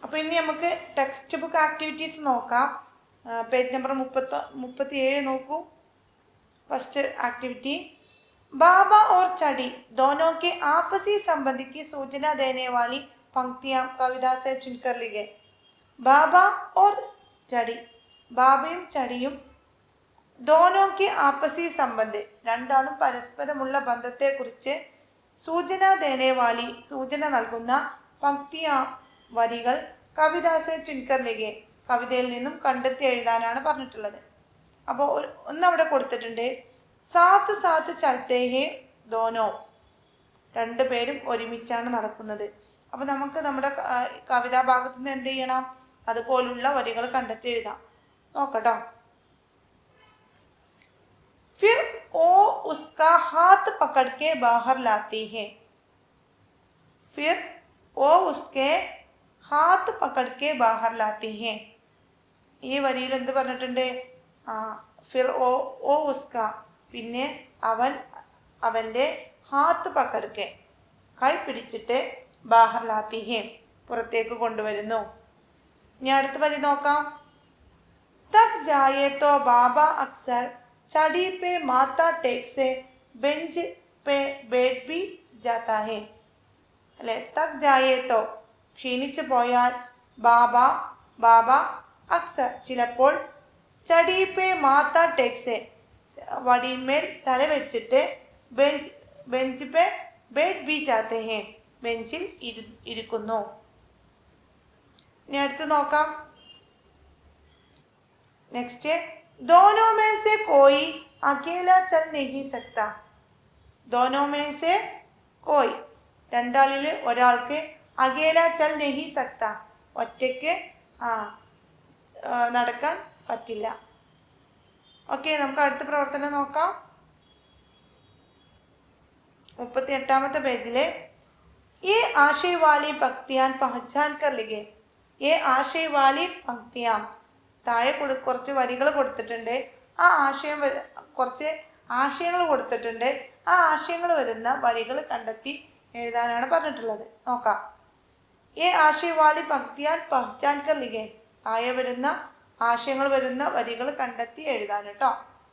അപ്പോൾ ഇനി നമുക്ക് ടെക്സ്റ്റ് ബുക്ക് ആക്ടിവിറ്റീസ് നോക്കാം. പേജ് നമ്പർ 37 നോക്കൂ. फर्स्ट एक्टिविटी, बाबा और चड़ी दोनों के आपसी संबंध की सूचना देने वाली पंक्तियां कविता से चुनकर लिखे. बाबा और चड़ी, ബാബയും ചടിയും ദോനോക്ക് ആപ്പസി സംബന്ധ് രണ്ടാളും പരസ്പരമുള്ള ബന്ധത്തെക്കുറിച്ച് സൂചന ദേനേവാലി സൂചന നൽകുന്ന പങ്ക്തിയ വരികൾ കവിതാസെ ചുൻകർ ലിഖെ കവിതയിൽ നിന്നും കണ്ടെത്തി എഴുതാനാണ് പറഞ്ഞിട്ടുള്ളത്. അപ്പോൾ ഒന്നവിടെ കൊടുത്തിട്ടുണ്ട്, സാത്ത് സാത്ത് ചലത്തെ ഹേ ദോനോ, രണ്ടുപേരും ഒരുമിച്ചാണ് നടക്കുന്നത്. അപ്പോൾ നമുക്ക് നമ്മുടെ കവിതാ ഭാഗത്ത് നിന്ന് എന്ത് ചെയ്യണം, അതുപോലുള്ള വരികൾ കണ്ടെത്തി എഴുതാം. നോക്കട്ടോ. फिर वो उसका हाथ पकड़ के बाहर लाती है. फिर वो उसके हाथ पकड़ के बाहर लाती है. ഈ വരിയിൽ എന്ത് പറഞ്ഞിട്ടുണ്ട്? ഫിർ ഓ ഉസ്ക, പിന്നെ അവൻ അവൻ്റെ ഹാത്ത് പക്കടുക്കെ കൈ പിടിച്ചിട്ട് ബാഹർ ലാത്തി ഹേ പുറത്തേക്ക് കൊണ്ടുവരുന്നു. ഇനി അടുത്ത വരി നോക്കാം. തക് ജായേ തോ ബാബ അക്സർ ചടി പേ മാത്ത ടെക് സെ ബെഞ്ച് പേ ബേഡ് ബി ജാതാ ഹേ. അല്ലെ, തക് ജായേ തോ ക്ഷീണിച്ചു പോയാൽ, ബാബ അക്സർ ചിലപ്പോൾ, ചടി പേ മാത്ത ടെക് സെ വടിമേൽ തല വെച്ചിട്ട്, ബെഞ്ച് പേ ബേഡ് ബി ജാത്തെ ഹേ ബെഞ്ചിൽ ഇരിക്കുന്നു. ഇനി അടുത്ത് നോക്കാം. നെക്സ്റ്റ്, दोनों में से कोई अकेला चल नहीं सकता. दोनों में से कोई, രണ്ടാളിൽ ഒരാൾക്ക് അകേല ചൽ നഹി സക്ത, ഒറ്റയ്ക്ക് നടക്കാൻ പറ്റില്ല. ഓക്കെ, നമുക്ക് അടുത്ത പ്രവർത്തനം നോക്കാം. 38ാമത്തെ പേജിലെ ये आशय वाली पंक्तियां पहचान कर लिखे. ये आशय वाली पंक्तियां, താഴെ കുറച്ച് വരികൾ കൊടുത്തിട്ടുണ്ട്. കുറച്ച് ആശയങ്ങൾ കൊടുത്തിട്ടുണ്ട്. ആ ആശയങ്ങൾ വരുന്ന വരികൾ കണ്ടെത്തി എഴുതാനാണ് പറഞ്ഞിട്ടുള്ളത്. നോക്കാം. ഈ ആശയവാലി പങ്ക്തിയാൻ പഹ്ചാൻ കർ ലിഖെ, താഴെ വരുന്ന ആശയങ്ങൾ വരുന്ന വരികൾ കണ്ടെത്തി എഴുതാൻ കേട്ടോ.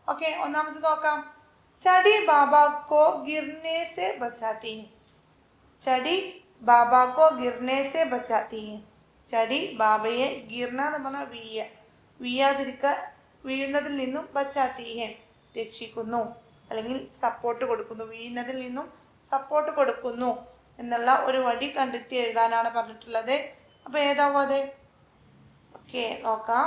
ഓക്കെ, ഒന്നാമത് നോക്കാം. ചടി ബാബാക്കോ ഗിർനെ സെ ബച്ചാത്തി ഹെ. ചടി ബാബാക്കോ ഗിർനെ സെ ബച്ചാത്തി ഹെ. ചടി ബാബയെ, ഗിർന എന്ന് പറഞ്ഞാൽ വീഴുന്നതിൽ നിന്നും ബച്ചാത്തി ഹെ രക്ഷിക്കുന്നു, അല്ലെങ്കിൽ സപ്പോർട്ട് കൊടുക്കുന്നു, വീഴുന്നതിൽ നിന്നും സപ്പോർട്ട് കൊടുക്കുന്നു എന്നുള്ള ഒരു വടി കണ്ടെത്തി എഴുതാനാണ് പറഞ്ഞിട്ടുള്ളത്. അപ്പോൾ ഏതാവും അത്? ഓക്കെ, നോക്കാം.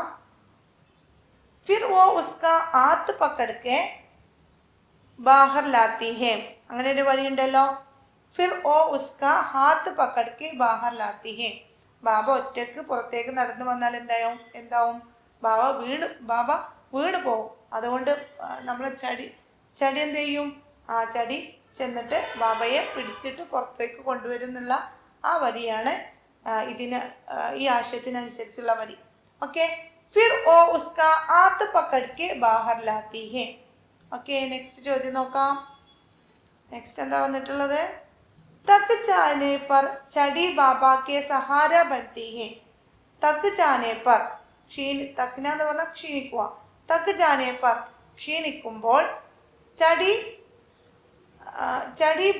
ഫിർ വോ ഉസ്കാ ആത്ത് പക്കടുക്കെ ബാഹർ ലാത്തി ഹെ, അങ്ങനെ ഒരു വരി ഉണ്ടല്ലോ. ഫിർ ഓ ഉസ്കാ ഹാത്ത് പക്കടുക്കെ ബാഹർ ലാത്തി ഹെ. ബാബ ഒറ്റക്ക് പുറത്തേക്ക് നടന്നു വന്നാൽ എന്താവും? ബാബ വീണ് പോവും. അതുകൊണ്ട് നമ്മൾ ചടി എന്ത് ചെയ്യും? ചടി ചെന്നിട്ട് ബാബയെ പിടിച്ചിട്ട് പുറത്തേക്ക് കൊണ്ടുവരും എന്നുള്ള ആ വരിയാണ് ഈ ആശയത്തിനനുസരിച്ചുള്ള വരി. ഓക്കെ, ഫിർ ഓ ഉസ്കാ ആത്ത് പക്കടുക്കെ ബാഹർ ലാത്തി ഹെ. ഓക്കെ, നെക്സ്റ്റ് ചോദ്യം നോക്കാം. നെക്സ്റ്റ് എന്താ വന്നിട്ടുള്ളത്? തക് ജാനെ പർ ചടി ബാബാ കെ സഹാര ബൻതി ഹെ. തക് ജാനെ പർ, തക്ന എന്ന് പറഞ്ഞാൽ ക്ഷീണിക്കുക. തക് ജാനെ പർ ക്ഷീണിക്കുമ്പോൾ, ചടി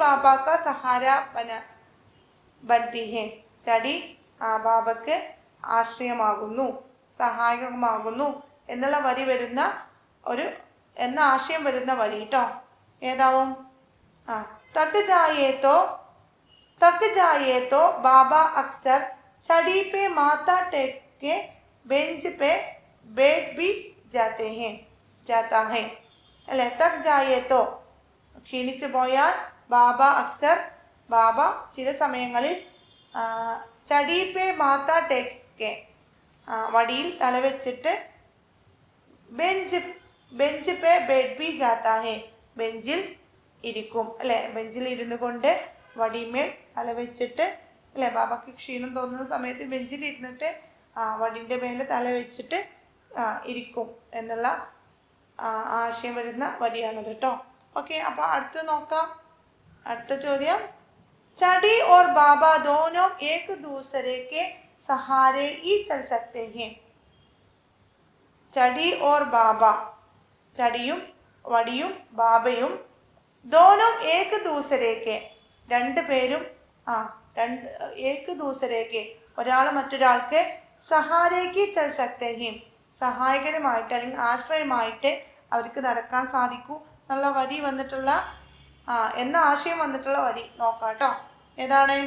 ബാബാ കാ സഹാര ബൻതി ഹെ. ചടി ബാബക്ക് ആശ്രയമാകുന്നു, സഹായകമാകുന്നു എന്നുള്ള വരി വരുന്ന എന്ന ആശയം വരുന്ന വരി കേട്ടോ. ഏതാവും? തക് ജായേ തോ ബാബ അക്സർ ചടി പേ മാത്ത ടെക് के बेंच पे बैठ भी जाता है. അല്ലെ, തക് ജായേ തോ ക്ഷീണിച്ചു പോയാൽ, ബാബ ചില സമയങ്ങളിൽ ചടി പേ മാത്ത ടെക്സ് കെ വടിയിൽ തലവെച്ചിട്ട്, ബെഞ്ച് പേ ബെഡ് ബി ജാത്താ ഹെ ബെഞ്ചിൽ ഇരിക്കും. അല്ലെ, ബെഞ്ചിൽ ഇരുന്നു കൊണ്ട് വടിമേൽ തലവെച്ചിട്ട്, അല്ലെ, ബാബയ്ക്ക് ക്ഷീണം തോന്നുന്ന സമയത്ത് ബെഞ്ചിൽ ഇരുന്നിട്ട് വടിൻ്റെ മേലെ തല വെച്ചിട്ട് ഇരിക്കും എന്നുള്ള ആശയം വരുന്ന വരിയാണത് കേട്ടോ. ഓക്കെ, അപ്പോൾ അടുത്ത് നോക്കാം. അടുത്ത ചോദ്യം, ചടി ഓർ ബാബ ദോനോ ഏക് ദൂസരെ കെ सहारे ही चल सकते हैं. चड़ी और बाबा, ചടിയും വടിയും ബാബയും दोनों एक दूसरे के, രണ്ടുപേരും एक दूसरे के, ഒരാൾ മറ്റൊരാൾക്ക് സഹാരേക്ക് ചൽ സക്തേ ഹി, സഹായകരമായിട്ട് അല്ലെങ്കിൽ ആശ്രയമായിട്ട് അവർക്ക് നടക്കാൻ സാധിക്കൂ എന്നുള്ള വരി വന്നിട്ടുള്ള എന്ന ആശയം വന്നിട്ടുള്ള വരി നോക്കാം കേട്ടോ. ഏതാണ്?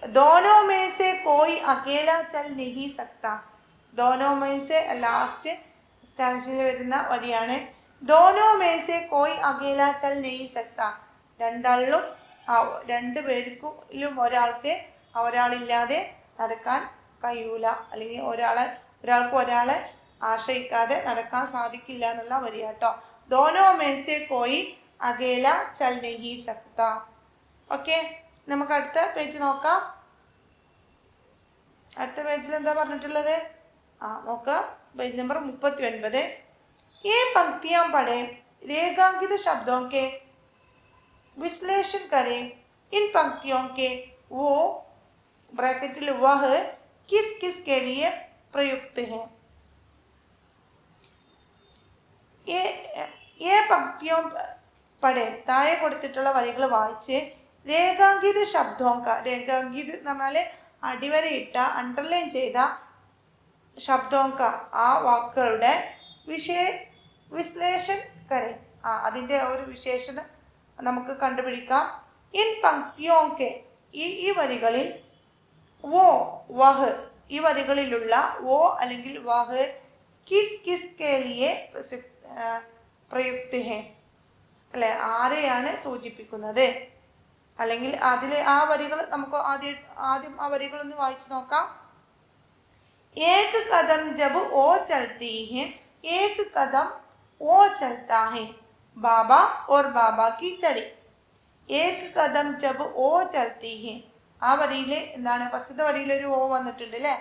दोनों में से कोई अकेला चल नहीं सकता. दोनों में से ലാസ്റ്റ് സ്റ്റാൻസിൽ വരുന്ന വരിയാണ്. दोनों में से कोई अकेला चल नहीं सकता. രണ്ടാളിലും രണ്ടുപേർക്കും ഒരാൾക്ക് ഒരാളില്ലാതെ നടക്കാൻ കഴിയൂല, അല്ലെങ്കിൽ ഒരാൾക്ക് ഒരാളെ ആശ്രയിക്കാതെ നടക്കാൻ സാധിക്കില്ല എന്നുള്ള വരിയാട്ടോ. दोनों में से कोई अकेला चल नहीं सकता. ഓക്കെ, നമുക്ക് അടുത്ത പേജ് നോക്കാം. അടുത്ത പേജിൽ എന്താ പറഞ്ഞിട്ടുള്ളത്? നോക്കാം, പേജ് നമ്പർ 39. ये पंक्तियां पढ़ें, रेखांकित शब्दों के विश्लेषण करें. इन पंक्तियों के वो ब्रैकेटिल वह किस किस के लिए प्रयुक्त है. ये पंक्तियों पढ़ें, താഴെ കൊടുത്തിട്ടുള്ള വരികൾ വായിച്ച് രേഖാങ്കിത ശബ്ദോങ്ക, രേഖാങ്കിത് എന്ന് പറഞ്ഞാൽ അടിവരയിട്ട അണ്ടർലൈൻ ചെയ്ത ശബ്ദോങ്ക ആ വാക്കുകളുടെ വിശ്ലേഷൺ കരെ, അതിൻ്റെ ഒരു വിശേഷണം നമുക്ക് കണ്ടുപിടിക്കാം. ഇൻ പങ്ക്തിയോക്കെ, ഈ വരികളിൽ വോ വഹ്, ഈ വരികളിലുള്ള വോ അല്ലെങ്കിൽ വഹ് കിസ് കിസ് കെ ലിയെ പ്രയുക്ത് ഹെ, അല്ലെ ആരെയാണ് സൂചിപ്പിക്കുന്നത്, അല്ലെങ്കിൽ അതിലെ ആ വരികൾ നമുക്ക് ആദ്യം ആ വരികളൊന്ന് വായിച്ചു നോക്കാം. एक कदम जब वो चलती है, एक कदम वो चलता है, बाबा और बाबा की चड़ी. एक कदम जब वो चलती है, ആ വരിയിൽ എന്താണ്? ഫസ്റ്റത്തെ വരിയിൽ ഒരു ഓ വന്നിട്ടുണ്ട് അല്ലേ.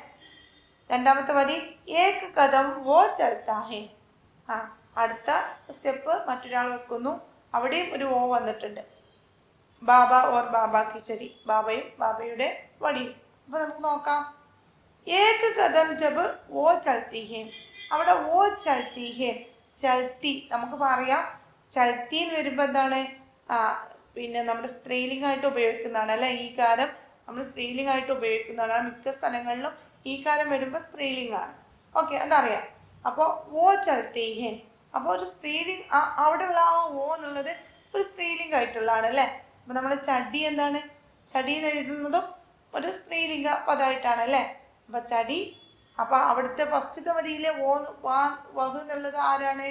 രണ്ടാമത്തെ വരി ഏക് കദം വോ ചൽത്താ ഹെ, അടുത്ത സ്റ്റെപ്പ് മറ്റൊരാൾ വെക്കുന്നു, അവിടെയും ഒരു ഓ വന്നിട്ടുണ്ട്. ബാബ ഓർ ബാബ की चड़ी, ബാബയും ബാബയുടെ വടിയും. അപ്പോൾ നമുക്ക് നോക്കാം. ഏക് കദം ജബ് വോ ചൽത്തി ഹെ, അവിടെ വോ ചൽത്തി ഹെ, ചൽത്തി നമുക്ക് പറയാം. ചൽത്തി എന്ന് വരുമ്പോൾ എന്താണ്? പിന്നെ നമ്മുടെ സ്ത്രീലിംഗമായിട്ട് ഉപയോഗിക്കുന്നതാണ് അല്ലേ. ഈ കാരം നമ്മൾ സ്ത്രീലിംഗമായിട്ട് ഉപയോഗിക്കുന്നതാണ്. മിക്ക സ്ഥലങ്ങളിലും ഈ കാരം വരുമ്പോൾ സ്ത്രീലിംഗമാണ്. ഓക്കെ, അതറിയാം. അപ്പോൾ വോ ചൽത്തി ഹെ, അപ്പോൾ ഒരു സ്ത്രീലിംഗ, അവിടെയുള്ള ആ ഓ എന്നുള്ളത് ഒരു സ്ത്രീലിംഗമായിട്ടുള്ളതാണ് അല്ലേ. അപ്പോൾ നമ്മൾ ചടി എന്താണ്? ചടി എന്ന് എഴുതുന്നതും ഒരു സ്ത്രീലിംഗ പദമായിട്ടാണ് അല്ലേ. അപ്പം ചടി, അപ്പം അവിടുത്തെ ഫസ്റ്റത്തെ വരിയിലെ വഹ് എന്നുള്ളത് ആരാണ്?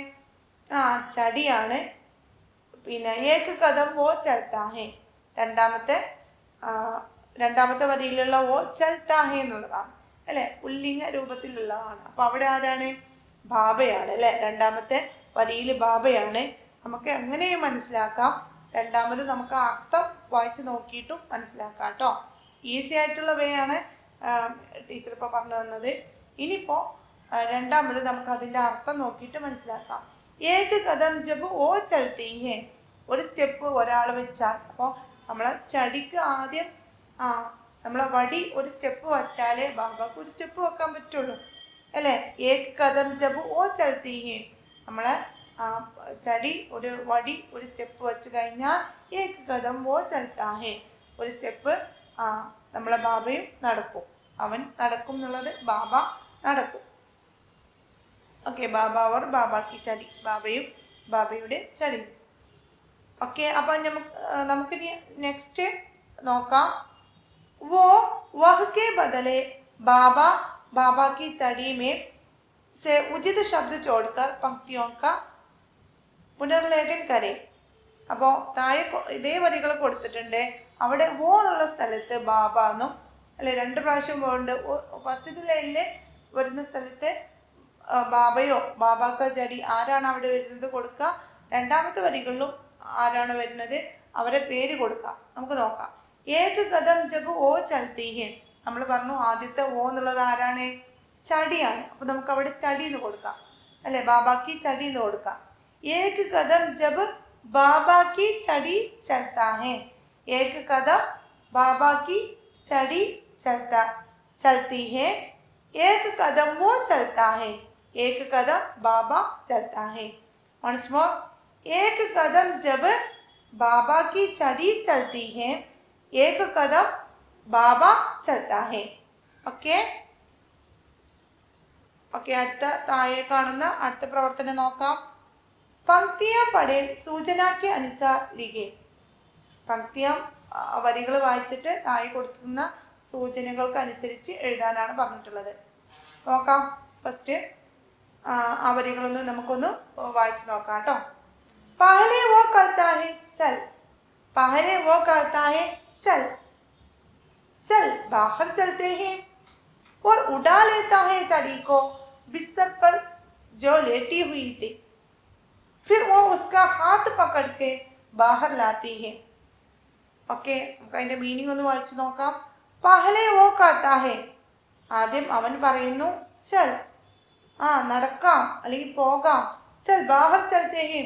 ചടിയാണ്. പിന്നെ ഏക് കദം വോ ചൽത്താ ഹെ, രണ്ടാമത്തെ വരിയിലുള്ള വോ ചൽത്താ ഹെ എന്നുള്ളതാണ് അല്ലേ, പുല്ലിംഗ രൂപത്തിലുള്ളതാണ്. അപ്പം അവിടെ ആരാണ്? ബാബയാണ് അല്ലേ. രണ്ടാമത്തെ വരിയിൽ ബാബയാണ്. നമുക്ക് എങ്ങനെയും മനസ്സിലാക്കാം. രണ്ടാമത് നമുക്ക് അർത്ഥം വായിച്ച് നോക്കിയിട്ടും മനസ്സിലാക്കാം കേട്ടോ. ഈസി ആയിട്ടുള്ള വേ ആണ് ടീച്ചർ ഇപ്പോൾ പറഞ്ഞു തന്നത്. ഇനിയിപ്പോൾ രണ്ടാമത് നമുക്ക് അതിൻ്റെ അർത്ഥം നോക്കിയിട്ട് മനസ്സിലാക്കാം. ഏക് കദം ജബ് ഓ ചൽത്തി ഹെ, ഒരു സ്റ്റെപ്പ് ഒരാൾ വെച്ചാൽ, അപ്പോൾ നമ്മളെ ചടിക്ക് ആദ്യം നമ്മളെ വടി ഒരു സ്റ്റെപ്പ് വച്ചാലേ ബാബാക്ക് ഒരു സ്റ്റെപ്പ് വെക്കാൻ പറ്റുള്ളൂ അല്ലേ. ഏക് കദം ജബ് ഓ ചൽത്തി ഹെ, നമ്മളെ ചടി ഒരു വടി ഒരു സ്റ്റെപ്പ് വെച്ച് കഴിഞ്ഞാൽ ഏക് കദം വോ ചൽത്താ ഹെ, ഒരു സ്റ്റെപ്പ് നമ്മളെ ബാബയും നടക്കും. അവൻ നടക്കും എന്നുള്ളത് ബാബ നടക്കും. ഓക്കെ, ബാബ ഓർ ബാബ की ചടി, ബാബയും ബാബയുടെ ചടി. ഓക്കെ, അപ്പം നമുക്കിനി നെക്സ്റ്റ് നോക്കാം. वो वह के बदले बाबा बाबा की चड़ी में से उचित शब्द जोड़कर पंक्तियों का പുനർലേഖൻ കരെ. അപ്പോൾ താഴെ ഇതേ വരികൾ കൊടുത്തിട്ടുണ്ട്. അവിടെ വോ എന്നുള്ള സ്ഥലത്ത് ബാബ എന്നും അല്ലെ 2 പ്രാവശ്യം പോകുന്നുണ്ട്. ഫസ്റ്റ് ലൈനിൽ വരുന്ന സ്ഥലത്ത് ബാബയോ ബാബാക്ക ചടി ആരാണ് അവിടെ വരുന്നത് കൊടുക്കുക. രണ്ടാമത്തെ വരികളിലും ആരാണ് വരുന്നത് അവരെ പേര് കൊടുക്കുക. നമുക്ക് നോക്കാം. ഏക് കദം ജബ് ഓ ചൽത്തി ഹെ, നമ്മൾ പറഞ്ഞു ആദ്യത്തെ ഓ എന്നുള്ളത് ആരാണ്? ചടിയാണ്. അപ്പോൾ നമുക്ക് അവിടെ ചടി എന്ന് കൊടുക്കാം അല്ലെ, ബാബാക്കി ചടി എന്ന് കൊടുക്കാം. ഏക് കദം ജബ് ബാബാക്കി ചടി ചൽത്താ ഹെ, ഏക് കദം ബാബാക്കി ചടി चलता चलती है, एक कदम वो चलता है, एक कदम बाबा चलता है. Once more, एक कदम जब बाबा की छड़ी चलती है, एक कदम बाबा चलता है. ഓക്കെ ഓക്കെ, അടുത്ത താഴെ കാണുന്ന അടുത്ത പ്രവർത്തനം നോക്കാം. പങ്ക്തിയാ പഠേ സൂചനാ കെ അനുസാർ ലിഖേ. പങ്ക്തിയാ വരികൾ വായിച്ചിട്ട് താഴെ കൊടുക്കുന്ന സൂചനകൾക്ക് അനുസരിച്ച് എഴുതാനാണ് പറഞ്ഞിട്ടുള്ളത്. നോക്കാം. ഫസ്റ്റ് ആ വരികളൊന്ന് നമുക്കൊന്ന് വായിച്ച് നോക്കാം കേട്ടോ. പഹലെ വോ കഹത്താ ഹെ ചൽ, പഹലെ വോ കഹത്താ ഹെ ചൽ, ചൽ ബാഹർ ചലത്തെ ഹെ और उड़ा लेता है छड़ी को बिस्तर पर जो लेटी हुई थी, फिर वो उसका हाथ पकड़ के बाहर लाती है. ഓക്കെ, നമുക്ക് അതിന്റെ മീനിങ് ഒന്ന് വായിച്ചു നോക്കാം. പഹലെ വോ കഹത്താ ഹെ, ആദ്യം അവൻ പറയുന്നു ചൽ, നടക്കാം അല്ലെങ്കിൽ പോകാം. ചൽ ബാഹർ ചലത്തെ ഹെ,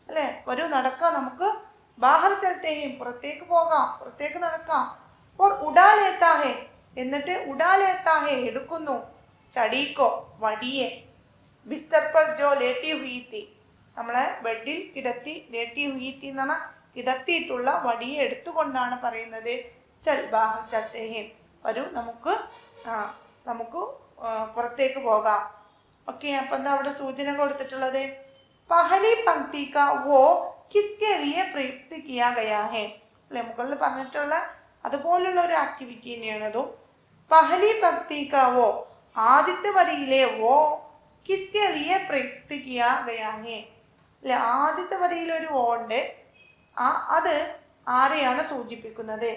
അല്ലെ, വരൂ നടക്കാം നമുക്ക്. ബാഹർ ചലത്തെ ഹെ, പുറത്തേക്ക് പോകാം, പുറത്തേക്ക് നടക്കാം. ഓർ ഉടാ ലേത്താ ഹെ, എന്നിട്ട് ഉടാ ലേത്താ ഹെ എടുക്കുന്നു, ചടീക്കോ വടിയെ, ബിസ്തർ പർ ജോ ലേട്ടി ഹുയി തി, നമ്മളെ ബെഡിൽ കിടത്തി, ലേട്ടി ഹുയി തി എന്ന് പറഞ്ഞാൽ കിടത്തിയിട്ടുള്ള വടിയെ എടുത്തുകൊണ്ടാണ് പറയുന്നത് ചൽ ബാഹർ ചലത്തെ ഹെ, വരൂ നമുക്ക് നമുക്ക് പുറത്തേക്ക് പോകാം. ഓക്കെ, അപ്പൊ എന്താ അവിടെ സൂചന കൊടുത്തിട്ടുള്ളത്? പഹലി പങ്ക്തി കാ വോ കിസ്കെ ലിയെ പ്രയുക്ത് കിയാ ഗയാ ഹെ, അല്ലെ, മുകളിൽ പറഞ്ഞിട്ടുള്ള അതുപോലുള്ള ഒരു ആക്ടിവിറ്റി തന്നെയാണതും. പഹലി പങ്ക്തി കാ വോ, ആദ്യത്തെ വരിയിലെ വോ കിസ്കെ ലിയെ പ്രയുക്ത് കിയാ ഗയാ ഹെ, അല്ലെ, ആദ്യത്തെ വരിയിൽ ഒരു വോ ഉണ്ട്, അത് ആരെയാണ് സൂചിപ്പിക്കുന്നത്?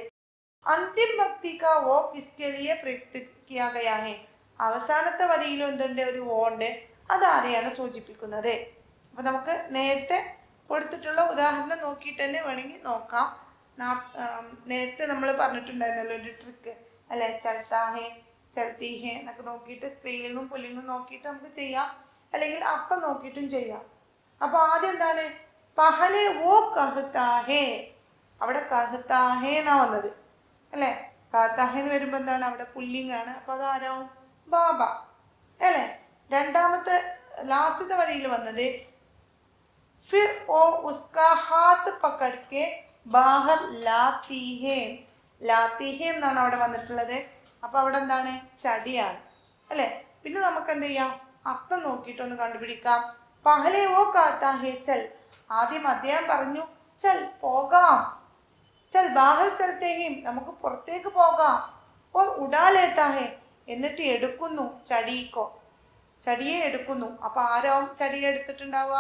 അന്തിം പങ്ക്തി കാ വോ കിസ്കെ ലിയെ പ്രയുക്ത് കിയാ ഗയാ ഹെ, അവസാനത്തെ വരിയിലും എന്തുണ്ട്? ഒരു വോ ഉണ്ട്, അത് ആരെയാണ് സൂചിപ്പിക്കുന്നത്? അപ്പൊ നമുക്ക് നേരത്തെ കൊടുത്തിട്ടുള്ള ഉദാഹരണം നോക്കിയിട്ട് തന്നെ വേണമെങ്കിൽ നോക്കാം. നേരത്തെ നമ്മൾ പറഞ്ഞിട്ടുണ്ടായിരുന്നല്ലോ ഒരു ട്രിക്ക്, അല്ലെ, ചൽത്താ ഹെ, ചൽത്തി ഹെ എന്നൊക്കെ നോക്കിയിട്ട് സ്ത്രീലിംഗും പുല്ലിംഗും നോക്കിയിട്ട് നമുക്ക് ചെയ്യാം, അല്ലെങ്കിൽ അർത്ഥം നോക്കിയിട്ടും ചെയ്യാം. അപ്പൊ ആദ്യം എന്താണ്? പഹലെ വോ കഹത്താ ഹെ, അവിടെ കഹത്താ ഹെ എന്നാ വന്നത്, അല്ലെ. കഹത്താ ഹെ എന്ന് വരുമ്പോ എന്താണ്? അവിടെ പുല്ലിംഗാണ്, അപ്പൊ അതാരാവും? ബാബ, അല്ലെ. രണ്ടാമത്തെ ലാസ്റ്റത്തെ വരിയിൽ വന്നത് ഫിർ ഓ ഉസ്കാ ഹാത്ത് പകഡ് ബാഹർ ലാത്തി ഹേ, ലാത്തി ഹേ എന്നാണ് അവിടെ വന്നിട്ടുള്ളത്. അപ്പൊ അവിടെ എന്താണ്? ചടിയാണ്, അല്ലെ. പിന്നെ നമുക്ക് എന്ത് ചെയ്യാം? അർത്ഥം നോക്കിയിട്ടൊന്ന് കണ്ടുപിടിക്കാം. പഹലെ വോ കഹത്താ ഹേ ചൽ, ആദ്യം അദ്ദേഹം പറഞ്ഞു ചൽ പോകാം, ചൽ ബാഹർ ചലത്തെ ഹേ നമുക്ക് പുറത്തേക്ക് പോകാം. ഓർ ഉടാ ലേത്താ ഹേ, എന്നിട്ട് എടുക്കുന്നു, ചടീക്കോ ചടിയെ എടുക്കുന്നു. അപ്പൊ ആരാവും ചടിയെ എടുത്തിട്ടുണ്ടാവുക?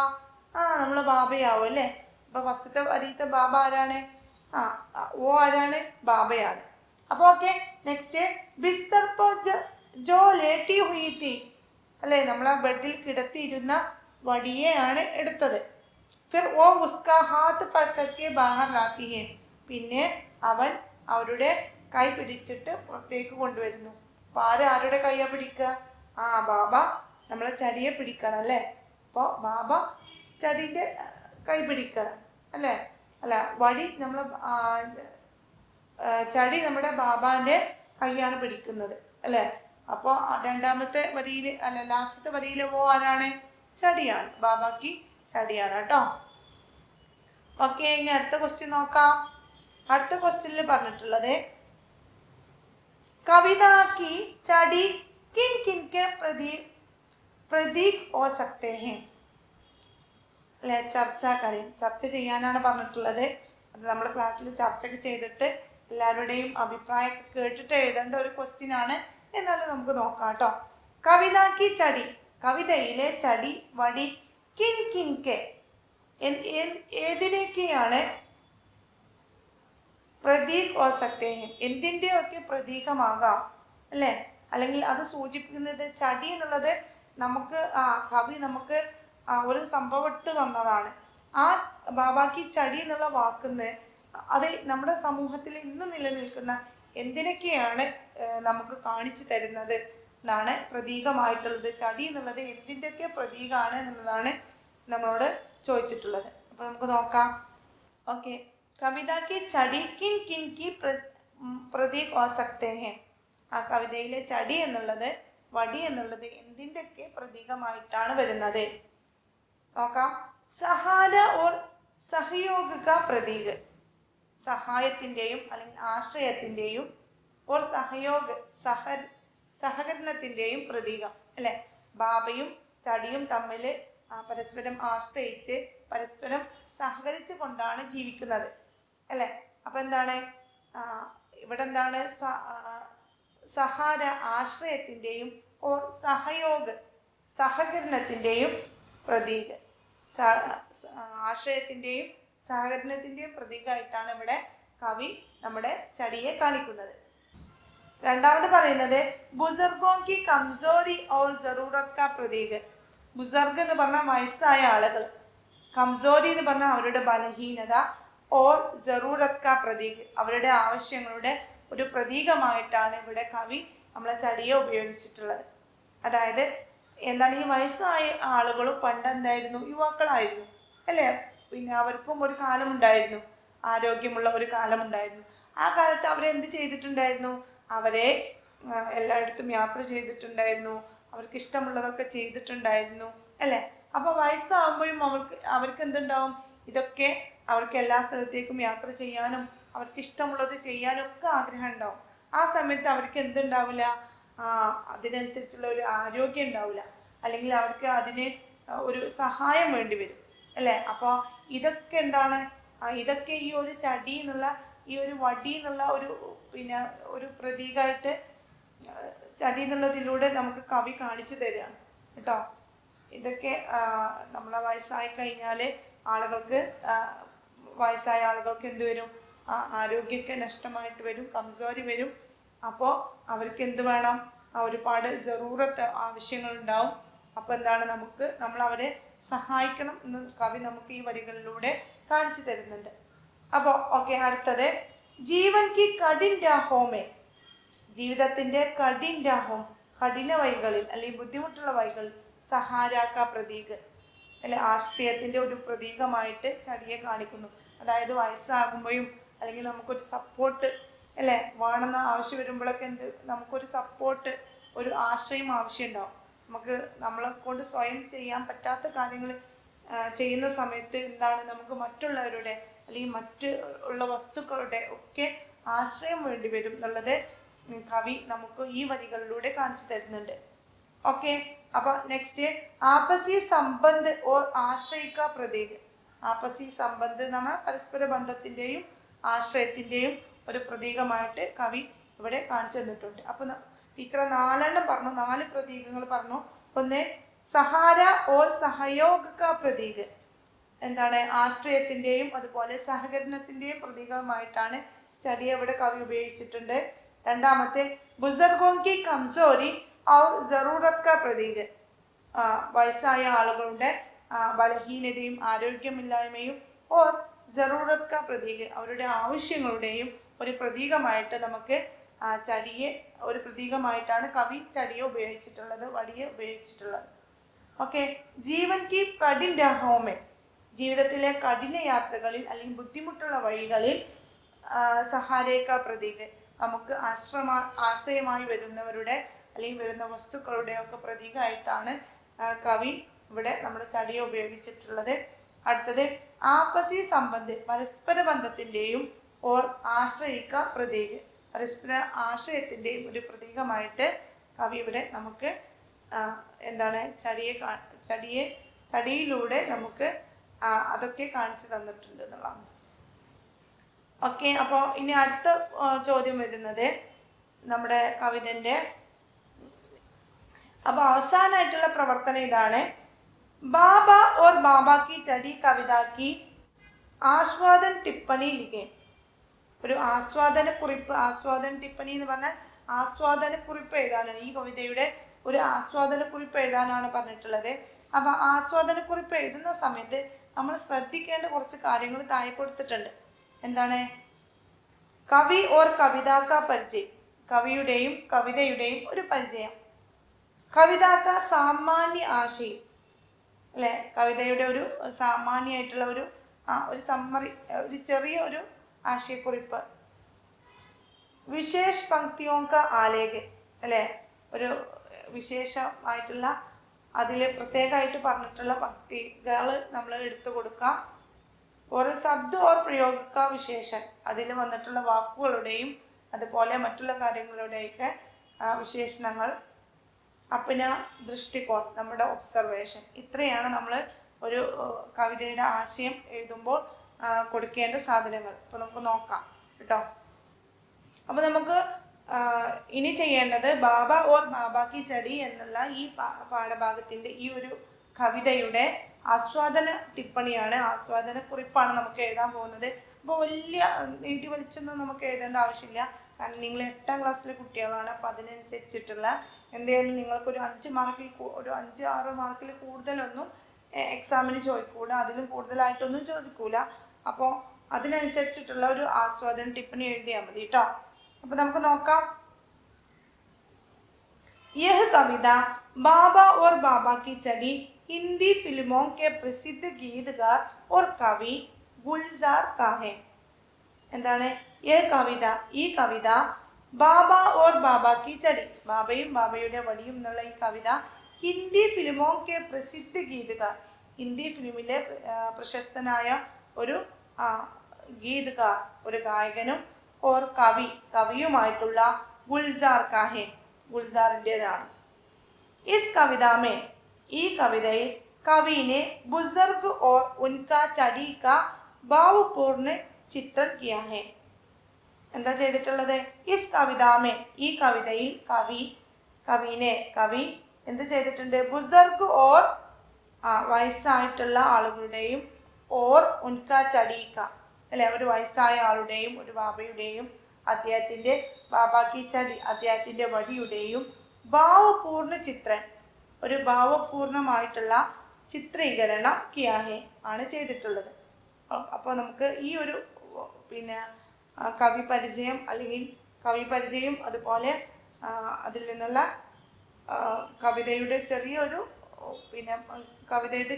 നമ്മളെ ബാബയാവും, അല്ലേ. അപ്പൊ ഫസ്റ്റത്തെ വരിയത്തെ ബാബ ആരാണ്? ഓ ആരാണ്? ബാബയാണ്. അപ്പൊ ഓക്കെ, നെക്സ്റ്റ് ബിസ്തർ പർ ജോ ലേട്ടി ഹുയി തി, അല്ലെ, നമ്മളെ ബെഡിൽ കിടത്തിയിരുന്ന വടിയെയാണ് എടുത്തത്. ഫിർ ഓ ഉസ്കാ ഹാത്ത് പക്കക്കെ ബാഹർ ലാത്തി ഹെ, പിന്നെ അവൻ അവരുടെ കൈ പിടിച്ചിട്ട് പുറത്തേക്ക് കൊണ്ടുവരുന്നു. അപ്പൊ ആരുടെ കൈയാ പിടിക്കുക? ബാബ നമ്മളെ ചടിയെ പിടിക്കണം, അല്ലേ. അപ്പോൾ ബാബ ചടിന്റെ കൈ പിടിക്കണം, അല്ലേ. അല്ല, വടി നമ്മളെ ചടി നമ്മുടെ ബാബാന്റെ കൈയാണ് പിടിക്കുന്നത്, അല്ലേ. അപ്പോൾ രണ്ടാമത്തെ വരിയിൽ, അല്ല, ലാസ്റ്റത്തെ വരിയിലെ വോ ആരാണ്? ചടിയാണ്, ബാബാക്ക് ചടിയാണ് കേട്ടോ. ഓക്കെ, ഇനി അടുത്ത ക്വസ്റ്റ്യൻ നോക്കാം. അടുത്ത ക്വസ്റ്റ്യനിൽ പറഞ്ഞിട്ടുള്ളത് കവിതാക്കി ചടി കിൻ കിൻ കെ പ്രതീക് ഹോ സക്തേ ഹെ, അല്ലെ, ചർച്ച ചെയ്യാനാണ് പറഞ്ഞിട്ടുള്ളത്. അത് നമ്മൾ ക്ലാസ്സിൽ ചർച്ചയൊക്കെ ചെയ്തിട്ട് എല്ലാവരുടെയും അഭിപ്രായം കേട്ടിട്ട് എഴുതേണ്ട ഒരു ക്വസ്റ്റ്യൻ ആണ്. എന്നാലും നമുക്ക് നോക്കാം കേട്ടോ. കവിതാക്കി ചടി, കവിതയിലെ ചടി, വടി, കിൻ കിൻ കെ ഏതിനൊക്കെയാണ് പ്രതീക് ഹോ സക്തേ ഹെ, എന്തിൻ്റെയൊക്കെ പ്രതീകമാകാം, അല്ലേ. അല്ലെങ്കിൽ അത് സൂചിപ്പിക്കുന്നത് ചടി എന്നുള്ളത് നമുക്ക് കവി നമുക്ക് ഒരു സംഭവം ഇട്ട് തന്നതാണ്. ബാബാക്ക് ചടി എന്നുള്ള വാക്കുന്ന് അത് നമ്മുടെ സമൂഹത്തിൽ ഇന്ന് നിലനിൽക്കുന്ന എന്തിനൊക്കെയാണ് നമുക്ക് കാണിച്ചു തരുന്നത് എന്നാണ് പ്രതീകമായിട്ടുള്ളത്. ചടി എന്നുള്ളത് എന്തിൻ്റെയൊക്കെ പ്രതീകമാണ് എന്നുള്ളതാണ് നമ്മളോട് ചോദിച്ചിട്ടുള്ളത്. അപ്പൊ നമുക്ക് നോക്കാം. ओके, कविता की छड़ी किन किन की प्रतीक हो सकते हैं? ആ കവിതയിലെ ചടി എന്നുള്ളത്, വടി എന്നുള്ളത് എന്തിൻ്റെയൊക്കെ പ്രതീകമായിട്ടാണ് വരുന്നത് നോക്കാം. സഹാര ഓർ സഹयोग का പ്രതീക്, സഹായത്തിൻ്റെയും അല്ലെങ്കിൽ ആശ്രയത്തിൻ്റെയും, ഓർ സഹयोग സഹകരണത്തിൻ്റെയും പ്രതീകം അല്ലെ. ബാബയും ചടിയും തമ്മിൽ പരസ്പരം ആശ്രയിച്ച് പരസ്പരം സഹകരിച്ചു കൊണ്ടാണ് ജീവിക്കുന്നത് അല്ലെ. അപ്പൊ എന്താണ് ഇവിടെ എന്താണ് സഹാര ആശ്രയത്തിൻ്റെയും ഓർ സഹयोग സഹകരണത്തിൻ്റെയും പ്രതീക്, ആശ്രയത്തിൻ്റെയും സഹകരണത്തിൻ്റെയും പ്രതീകമായിട്ടാണ് ഇവിടെ കവി നമ്മുടെ ചടിയെ കാണിക്കുന്നത്. രണ്ടാമത് പറയുന്നത് ബുസർഗോं की कमजोरी और जरूरत का प्रतीक. ബുസർഗ് എന്ന് പറഞ്ഞാൽ വയസ്സായ ആളുകൾ, കംസോരി എന്ന് പറഞ്ഞാൽ അവരുടെ ബലഹീനത, ഓർ ജറൂറത്ത് കാ പ്രതീക് അവരുടെ ആവശ്യങ്ങളുടെ ഒരു പ്രതീകമായിട്ടാണ് ഇവിടെ കവി നമ്മളെ ചടിയെ ഉപയോഗിച്ചിട്ടുള്ളത്. അതായത് എന്താണ്, ഈ വയസ്സായ ആളുകളും പണ്ട് എന്തായിരുന്നു, യുവാക്കളായിരുന്നു അല്ലേ. പിന്നെ അവർക്കും ഒരു കാലമുണ്ടായിരുന്നു, ആരോഗ്യമുള്ള ഒരു കാലമുണ്ടായിരുന്നു. ആ കാലത്ത് അവരെന്ത് ചെയ്തിട്ടുണ്ടായിരുന്നു, അവരെ എല്ലായിടത്തും യാത്ര ചെയ്തിട്ടുണ്ടായിരുന്നു, അവർക്ക് ഇഷ്ടമുള്ളതൊക്കെ ചെയ്തിട്ടുണ്ടായിരുന്നു അല്ലേ. അപ്പോൾ വയസ്സാകുമ്പോഴും അവർക്ക് എന്തുണ്ടാവും, ഇതൊക്കെ അവർക്ക് എല്ലാ സ്ഥലത്തേക്കും യാത്ര ചെയ്യാനും അവർക്ക് ഇഷ്ടമുള്ളത് ചെയ്യാനും ഒക്കെ ആഗ്രഹം ഉണ്ടാവും. ആ സമയത്ത് അവർക്ക് എന്തുണ്ടാവില്ല, അതിനനുസരിച്ചുള്ള ഒരു ആരോഗ്യം ഉണ്ടാവില്ല, അല്ലെങ്കിൽ അവർക്ക് അതിന് ഒരു സഹായം വേണ്ടി വരും അല്ലേ. അപ്പോൾ ഇതൊക്കെ എന്താണ്, ഇതൊക്കെ ഈ ഒരു ചടി എന്നുള്ള ഈ ഒരു വടി എന്നുള്ള ഒരു പ്രതീകമായിട്ട് ചടി എന്നുള്ളതിലൂടെ നമുക്ക് കവി കാണിച്ചു തരികയാണ് കേട്ടോ. ഇതൊക്കെ നമ്മളെ വയസ്സായി കഴിഞ്ഞാൽ വയസ്സായ ആളുകൾക്ക് എന്ത് വരും, ആരോഗ്യമൊക്കെ നഷ്ടമായിട്ട് വരും, കംസോരി വരും. അപ്പോൾ അവർക്ക് എന്ത് വേണം, ഒരുപാട് ജറൂറത്ത് ആവശ്യങ്ങളുണ്ടാവും. അപ്പോൾ എന്താണ്, നമ്മൾ അവരെ സഹായിക്കണം എന്ന് കവി നമുക്ക് ഈ വരികളിലൂടെ കാണിച്ചു തരുന്നുണ്ട്. അപ്പോൾ ഓക്കെ, അടുത്തത് ജീവൻ കി കഠിൻ രാഹോമേ, ജീവിതത്തിൻ്റെ കഠിൻ രാഹോം, കഠിന വഴികളിൽ അല്ലെങ്കിൽ ബുദ്ധിമുട്ടുള്ള വഴികളിൽ സഹാരാക്ക പ്രതീക് അല്ലെ, ആശ്രയത്തിൻ്റെ ഒരു പ്രതീകമായിട്ട് ചടിയെ കാണിക്കുന്നു. അതായത് വയസ്സാകുമ്പോഴും അല്ലെങ്കിൽ നമുക്കൊരു സപ്പോർട്ട് അല്ലേ വേണമെന്ന ആവശ്യം വരുമ്പോഴൊക്കെ നമുക്കൊരു സപ്പോർട്ട്, ഒരു ആശ്രയം ആവശ്യമുണ്ടാവും. നമ്മളെ കൊണ്ട് സ്വയം ചെയ്യാൻ പറ്റാത്ത കാര്യങ്ങൾ ചെയ്യുന്ന സമയത്ത് എന്താണ്, നമുക്ക് മറ്റുള്ളവരുടെ അല്ലെങ്കിൽ മറ്റുള്ള വസ്തുക്കളുടെ ഒക്കെ ആശ്രയം വേണ്ടി വരും എന്നുള്ളത് കവി നമുക്ക് ഈ വരികളിലൂടെ കാണിച്ചു തരുന്നുണ്ട്. ഓക്കെ, അപ്പോൾ നെക്സ്റ്റ് ആപസി സംബന്ധ് ഓർ ആശ്രയിക്ക പ്രതീക്. ആപസി സംബന്ധ് എന്ന് പറഞ്ഞാൽ പരസ്പര ബന്ധത്തിൻ്റെയും ആശ്രയത്തിൻ്റെയും ഒരു പ്രതീകമായിട്ട് കവി ഇവിടെ കാണിച്ചു തന്നിട്ടുണ്ട്. അപ്പോൾ ടീച്ചർ 4 പറഞ്ഞു, 4 പ്രതീകങ്ങൾ പറഞ്ഞു. ഒന്ന് സഹാര ഓർ സഹयोग का പ്രതീക്, എന്താണ്, ആശ്രയത്തിൻ്റെയും അതുപോലെ സഹകരണത്തിൻ്റെയും പ്രതീകമായിട്ടാണ് ചടിയെ ഇവിടെ കവി ഉപയോഗിച്ചിട്ടുണ്ട്. രണ്ടാമത്തെ ബുസർഗോं की कमजोरी और जरूरत का പ്രതീക്, വയസ്സായ ആളുകളുടെ ബലഹീനതയും ആരോഗ്യമില്ലായ്മയും, ഓർ ജറൂറത്ത് കാ പ്രതീക് അവരുടെ ആവശ്യങ്ങളുടെയും ഒരു പ്രതീകമായിട്ട് നമുക്ക് ചടിയെ ഒരു പ്രതീകമായിട്ടാണ് കവി ചടിയെ ഉപയോഗിച്ചിട്ടുള്ളത്, വടിയെ ഉപയോഗിച്ചിട്ടുള്ളത്. ഓക്കെ, ജീവൻ കി കഠിൻ രാഹോമേ, ജീവിതത്തിലെ കഠിന യാത്രകളിൽ അല്ലെങ്കിൽ ബുദ്ധിമുട്ടുള്ള വഴികളിൽ സഹാരേക്ക പ്രതീക് നമുക്ക് ആശ്രയമായി വരുന്നവരുടെ അല്ലെങ്കിൽ വരുന്ന വസ്തുക്കളുടെ ഒക്കെ പ്രതീകമായിട്ടാണ് കവി ഇവിടെ നമ്മുടെ ചടിയെ ഉപയോഗിച്ചിട്ടുള്ളത്. അടുത്തത് ആപസി സംബന്ധ് പരസ്പര ബന്ധത്തിൻ്റെയും ഓർ ആശ്രയിക്ക പ്രതീക് പരസ്പര ആശ്രയത്തിൻ്റെയും ഒരു പ്രതീകമായിട്ട് കവി ഇവിടെ നമുക്ക് എന്താണ് ചടിയിലൂടെ നമുക്ക് അതൊക്കെ കാണിച്ചു തന്നിട്ടുണ്ട് എന്നുള്ളതാണ്. ഓക്കെ, അപ്പോൾ ഇനി അടുത്ത ചോദ്യം വരുന്നത് നമ്മുടെ കവിതൻ്റെ അപ്പോൾ അവസാനമായിട്ടുള്ള പ്രവർത്തനം ഇതാണ്. ബാബ ഓർ ബാബ की ചടി കവിത की ആസ്വാദൻ ടിപ്പണി ലിഖേ. ഒരു ആസ്വാദന ടിപ്പണി എന്ന് പറഞ്ഞാൽ ആസ്വാദനക്കുറിപ്പ് എഴുതാനാണ്, ഈ കവിതയുടെ ഒരു ആസ്വാദനക്കുറിപ്പ് എഴുതാനാണ് പറഞ്ഞിട്ടുള്ളത്. അപ്പോൾ ആസ്വാദനക്കുറിപ്പ് എഴുതുന്ന സമയത്ത് നമ്മൾ ശ്രദ്ധിക്കേണ്ട കുറച്ച് കാര്യങ്ങൾ താഴെ കൊടുത്തിട്ടുണ്ട്. എന്താണ്, കവി ഓർ കവിത കാ പരിചയം, കവിയുടെയും കവിതയുടെയും ഒരു പരിചയം. കവിത കാ സാമാന്യ ആശയം അല്ലെ, കവിതയുടെ ഒരു സാമാന്യമായിട്ടുള്ള ഒരു സമ്മറി, ഒരു ചെറിയ ഒരു ആശയക്കുറിപ്പ്. വിശേഷ് പങ്ക്തിയോങ്ക ആലേഖ് അല്ലേ, ഒരു വിശേഷമായിട്ടുള്ള അതിൽ പ്രത്യേകമായിട്ട് പറഞ്ഞിട്ടുള്ള പങ്ക്തികൾ നമ്മൾ എടുത്തു കൊടുക്കുക. ഒരു ശബ്ദ ഓർ പ്രയോഗിക്ക വിശേഷൻ, അതിൽ വന്നിട്ടുള്ള വാക്കുകളുടെയും അതുപോലെ മറ്റുള്ള കാര്യങ്ങളുടെയൊക്കെ വിശേഷണങ്ങൾ. അപ്പിന ദൃഷ്ടികോൺ, നമ്മുടെ ഒബ്സർവേഷൻ. ഇത്രയാണ് നമ്മൾ ഒരു കവിതയുടെ ആശയം എഴുതുമ്പോൾ കൊടുക്കേണ്ട സാധനങ്ങൾ. അപ്പോൾ നമുക്ക് നോക്കാം കേട്ടോ. അപ്പോൾ നമുക്ക് ഇനി ചെയ്യേണ്ടത് ബാബ ഓർ ബാബ കി ചടി എന്നുള്ള ഈ പാഠഭാഗത്തിൻ്റെ ഈ ഒരു കവിതയുടെ ആസ്വാദന ടിപ്പണിയാണ്, ആസ്വാദന കുറിപ്പാണ് നമുക്ക് എഴുതാൻ പോകുന്നത്. അപ്പോൾ വലിയ നീട്ടി വലിച്ചൊന്നും നമുക്ക് എഴുതേണ്ട ആവശ്യമില്ല, കാരണം നിങ്ങൾ 8ാം ക്ലാസ്സിലെ കുട്ടികളാണ്. അപ്പോൾ അതിനനുസരിച്ചിട്ടുള്ള എന്തായാലും നിങ്ങൾക്കൊരു 5 മാർക്കിൽ ഒരു 5-6 മാർക്കിൽ കൂടുതലൊന്നും എക്സാമിന് ചോദിക്കൂല, അതിലും കൂടുതലായിട്ടൊന്നും ചോദിക്കൂല. അപ്പോൾ അതിനനുസരിച്ചിട്ടുള്ള ഒരു ആസ്വാദന ടിപ്പണി എഴുതിയാൽ മതി കേട്ടോ. അപ്പോൾ നമുക്ക് നോക്കാം. यह कविता बाबा और बाबा की चढ़ी हिंदी फिल्मों के प्रसिद्ध गीतकार और कवि गुलजार का है. എന്താണ് കവിത? ഈ കവിത ബാബ ഓർ ബാബ കി ചടി, ബാബയും ബാബയുടെ വടിയും എന്നുള്ള ഈ കവിത ഹിന്ദി ഫിലിമോ കെ പ്രസിദ്ധ ഗീതകാർ, ഹിന്ദി ഫിലിമിലെ പ്രശസ്തനായ ഒരു ഗീതകാർ, ഒരു ഗായകനും ഓർ കവിയുമായിട്ടുള്ള ഗുൽസാർ കാഹെ, ഗുൽസാറിൻ്റെതാണ്. ഇസ് കവിതാമേ, ഈ കവിതയിൽ കവിനെ ബുസർഗ് ഓർ ഉൻകാ ചടി കാ ഭാവപൂർണ്ണ ചിത്രം കിയാ ഹെ. എന്താ ചെയ്തിട്ടുള്ളത്? ഇസ് കവിതാമേ, ഈ കവിതയിൽ കവി എന്ത് ചെയ്തിട്ടുണ്ട്? ബുസർഗ് ഓർ വയസ്സായിട്ടുള്ള ആളുകളുടെയും ഓർ ഉൻകാ ചടീക്ക അല്ലെ, ഒരു വയസ്സായ ആളുടെയും ഒരു ബാബയുടെയും അദ്ദേഹത്തിൻ്റെ ബാബാക്കി ചടി, അദ്ദേഹത്തിൻ്റെ വടിയുടെയും ഭാവപൂർണ്ണ ചിത്രൻ, ഒരു ഭാവപൂർണമായിട്ടുള്ള ചിത്രീകരണം കിയാഹെ ആണ് ചെയ്തിട്ടുള്ളത്. അപ്പോൾ നമുക്ക് ഈ ഒരു കവി പരിചയം അല്ലെങ്കിൽ കവി പരിചയം അതുപോലെ അതിൽ നിന്നുള്ള കവിതയുടെ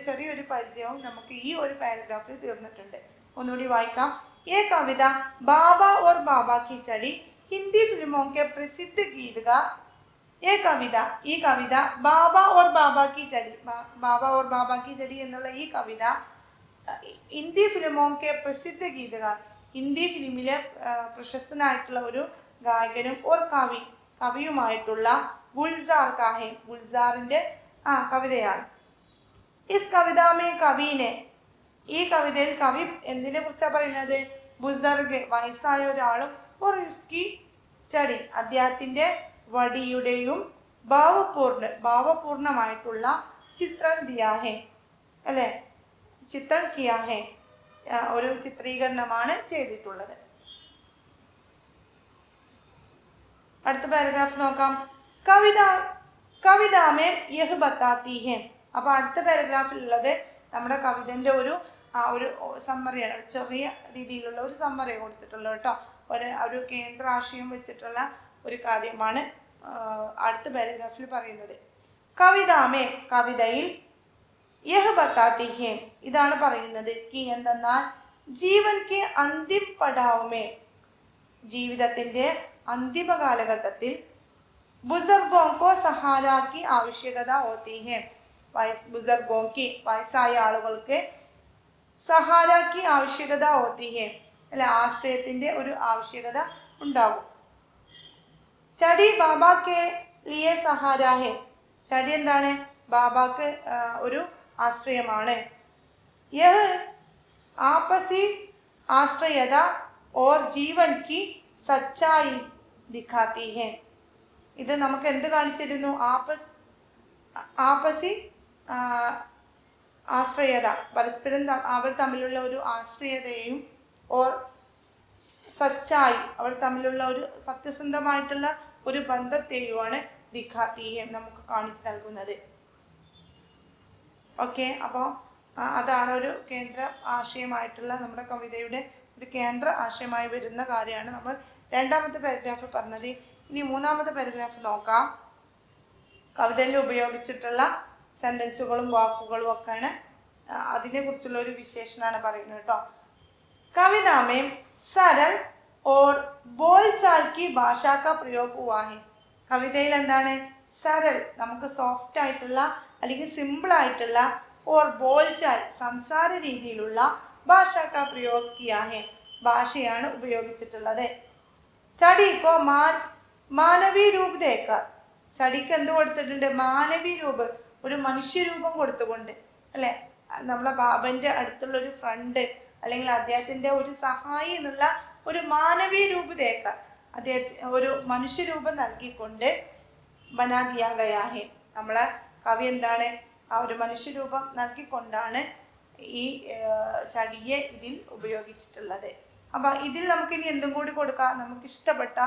ചെറിയൊരു പരിചയവും നമുക്ക് ഈ ഒരു പാരഗ്രാഫിൽ തീർന്നിട്ടുണ്ട്. ഒന്നുകൂടി വായിക്കാം. ये कविता बाबा और बाबा की चढ़ी हिंदी फिल्मों के प्रसिद्ध गीतकार. ये कविता, ഈ കവിത ബാബ or Baba Ki ചടി, Baba or ബാബ കി ചടി എന്നുള്ള ഈ കവിത ഹിന്ദി ഫിലിമോക്കെ പ്രസിദ്ധ ഗീതകാർ, ഹിന്ദി ഫിലിമിലെ പ്രശസ്തനായിട്ടുള്ള ഒരു ഗായകനും ഓർ കവിയുമായിട്ടുള്ള ഗുൽസാർ കാഹെ, ഗുൽസാറിൻ്റെ കവിതയാണ്. ഇസ് കവിതാമേ കവീനെ, ഈ കവിതയിൽ കവി എന്തിനെ കുറിച്ചാണ് പറയുന്നത്? ബുസർഗ്, വയസ്സായ ഒരാളും ഓർ ഉസ്കി ചടി, അദ്ദേഹത്തിൻ്റെ വടിയുടെയും ഭാവപൂർണമായിട്ടുള്ള ചിത്രം ദിയാഹെ അല്ലെ, ചിത്രം കിയാഹെ, ഒരു ചിത്രീകരണമാണ് ചെയ്തിട്ടുള്ളത്. അടുത്ത പാരഗ്രാഫ് നോക്കാം. കവിതാമേ യഹ് ബത്താത്തി ഹെ. അപ്പോൾ അടുത്ത പാരഗ്രാഫിലുള്ളത് നമ്മുടെ കവിതൻ്റെ ഒരു സമ്മറിയാണ്, ചെറിയ രീതിയിലുള്ള ഒരു സമ്മറി കൊടുത്തിട്ടുള്ളത് കേട്ടോ. ഒരു കേന്ദ്ര ആശയം വെച്ചിട്ടുള്ള ഒരു കാര്യമാണ് അടുത്ത പാരഗ്രാഫിൽ പറയുന്നത്. കവിതാമേ, കവിതയിൽ യഹ് ബത്താത്തി ഹെ, ഇതാണ് പറയുന്നത്. കി എന്തെന്നാൽ ജീവൻ കെ അന്തിം പടാവുമേ, ജീവിതത്തിൻ്റെ അന്തിമ കാലഘട്ടത്തിൽ ബുസർഗോങ്കോ സഹാരാക്കി ആവശ്യകത ഹോത്തി ഹെ, ബുസർഗോങ്കി വയസ്സായ ആളുകൾക്ക് സഹാരാക്കി ആവശ്യകത ഹോത്തി ഹെ അല്ലെ, ആശ്രയത്തിൻ്റെ ഒരു ആവശ്യകത ഉണ്ടാകും. ചടി ബാബാക്ക് ലിയെ സഹാരാ ഹെ, ചടി എന്താണ്? ബാബാക്ക് ഒരു ആശ്രയമാണ്. യഹ് ആപസി ആശ്രയത ഓർ ജീവൻ കി സച്ചായി ദിഖാത്തി ഹെ, ഇത് നമുക്ക് എന്ത് കാണിച്ചിരുന്നു? ആപസി ആശ്രയത, പരസ്പരം അവർ തമ്മിലുള്ള ഒരു ആശ്രയതയും ഓർ സച്ചായി, അവർ തമ്മിലുള്ള ഒരു സത്യസന്ധമായിട്ടുള്ള ഒരു ബന്ധത്തെയുമാണ് ദിഖാത്തിഹെ നമുക്ക് കാണിച്ചു നൽകുന്നത്. ഓക്കെ, അപ്പോൾ അതാണ് ഒരു കേന്ദ്ര ആശയമായിട്ടുള്ള നമ്മുടെ കവിതയുടെ ഒരു കേന്ദ്ര ആശയമായി വരുന്ന കാര്യമാണ് നമ്മൾ രണ്ടാമത്തെ പാരഗ്രാഫ് പറഞ്ഞത്. ഇനി മൂന്നാമത്തെ പാരഗ്രാഫ് നോക്കാം. കവിതയിൽ ഉപയോഗിച്ചിട്ടുള്ള സെൻറ്റൻസുകളും വാക്കുകളും ഒക്കെയാണ്, അതിനെക്കുറിച്ചുള്ള ഒരു വിശേഷണമാണ് പറയുന്നത് കേട്ടോ. കവിതാമേ सरल और बोल चाल की भाषा का प्रयोग हुआ है. കവിതയിൽ എന്താണ്? സരൽ, നമുക്ക് സോഫ്റ്റ് ആയിട്ടുള്ള അല്ലെങ്കിൽ സിമ്പിൾ ആയിട്ടുള്ള ഓർ ബോൾചാൽ സംസാര രീതിയിലുള്ള ഭാഷാക്ക പ്രयोग किया है, ഭാഷയാണ് ഉപയോഗിച്ചിട്ടുള്ളത്. ചടിക്കോ മാനവീയ രൂപ ദേക്കർ, ചടിക്ക് എന്ത് കൊടുത്തിട്ടുണ്ട്? മാനവീയ രൂപ്, ഒരു മനുഷ്യരൂപം കൊടുത്തുകൊണ്ട് അല്ലെ, നമ്മളെ ബാബന്റെ അടുത്തുള്ള ഒരു ഫ്രണ്ട് അല്ലെങ്കിൽ അദ്ദേഹത്തിന്റെ ഒരു സഹായി എന്നുള്ള ഒരു മാനവീയ രൂപ ദേക്കർ, അദ്ദേഹത്തിന് ഒരു മനുഷ്യരൂപം നൽകിക്കൊണ്ട് ബനാ ദിയാ ഗയാ ഹെ, നമ്മളെ കവി എന്താണ് ആ ഒരു മനുഷ്യരൂപം നൽകിക്കൊണ്ടാണ് ഈ ചടിയെ ഇതിൽ ഉപയോഗിച്ചിട്ടുള്ളത്. അപ്പൊ ഇതിൽ നമുക്ക് ഇനി എന്തും കൂടി കൊടുക്കാം, നമുക്ക് ഇഷ്ടപ്പെട്ട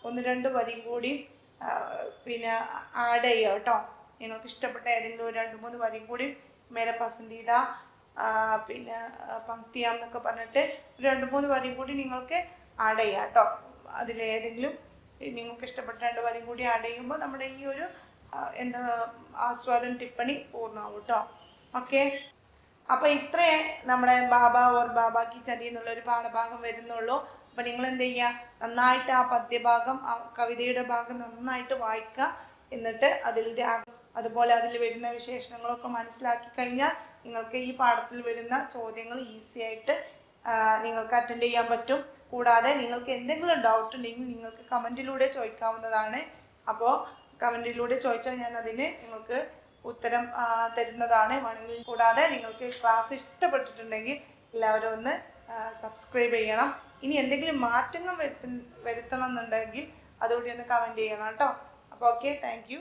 1-2 വരിയും കൂടി പിന്നെ ആഡ് ചെയ്യുക കേട്ടോ. നിങ്ങൾക്ക് ഇഷ്ടപ്പെട്ട ഏതെങ്കിലും ഒരു 2-3 വരിയും കൂടി മേലെ പസന്ദീദ പിന്നെ പങ്ക്തിയാം എന്നൊക്കെ പറഞ്ഞിട്ട് 2-3 വരിയും കൂടി നിങ്ങൾക്ക് ആഡ് ചെയ്യാം കേട്ടോ. അതിലേതെങ്കിലും നിങ്ങൾക്ക് ഇഷ്ടപ്പെട്ട 2 വരിയും കൂടി ആഡ് ചെയ്യുമ്പോൾ നമ്മുടെ ഈ ഒരു എന്താ ആസ്വാദന ടിപ്പണി പൂർണ്ണമാവും കേട്ടോ. ഓക്കെ, അപ്പോൾ ഇത്രയേ നമ്മുടെ ബാബ ഓർ ബാബ കി ചടി എന്നുള്ളൊരു പാഠഭാഗം വരുന്നുള്ളൂ. അപ്പം നിങ്ങൾ എന്ത് ചെയ്യുക, നന്നായിട്ട് ആ പദ്യഭാഗം, ആ കവിതയുടെ ഭാഗം നന്നായിട്ട് വായിക്കുക. എന്നിട്ട് അതുപോലെ അതിൽ വരുന്ന വിശേഷണങ്ങളൊക്കെ മനസ്സിലാക്കി കഴിഞ്ഞാൽ നിങ്ങൾക്ക് ഈ പാഠത്തിൽ വരുന്ന ചോദ്യങ്ങൾ ഈസി ആയിട്ട് നിങ്ങൾക്ക് അറ്റൻഡ് ചെയ്യാൻ പറ്റും. കൂടാതെ നിങ്ങൾക്ക് എന്തെങ്കിലും ഡൗട്ട് ഉണ്ടെങ്കിൽ നിങ്ങൾക്ക് കമൻറ്റിലൂടെ ചോദിക്കാവുന്നതാണ്. അപ്പോൾ കമൻറ്റിലൂടെ ചോദിച്ചാൽ ഞാൻ അതിന് നിങ്ങൾക്ക് ഉത്തരം തരുന്നതാണ് വേണമെങ്കിൽ. കൂടാതെ നിങ്ങൾക്ക് ക്ലാസ് ഇഷ്ടപ്പെട്ടിട്ടുണ്ടെങ്കിൽ എല്ലാവരും ഒന്ന് സബ്സ്ക്രൈബ് ചെയ്യണം. ഇനി എന്തെങ്കിലും മാറ്റങ്ങൾ വരുത്തണം എന്നുണ്ടെങ്കിൽ അതുകൂടി ഒന്ന് കമൻറ്റ് ചെയ്യണം കേട്ടോ. അപ്പോൾ ഓക്കെ, താങ്ക് യു.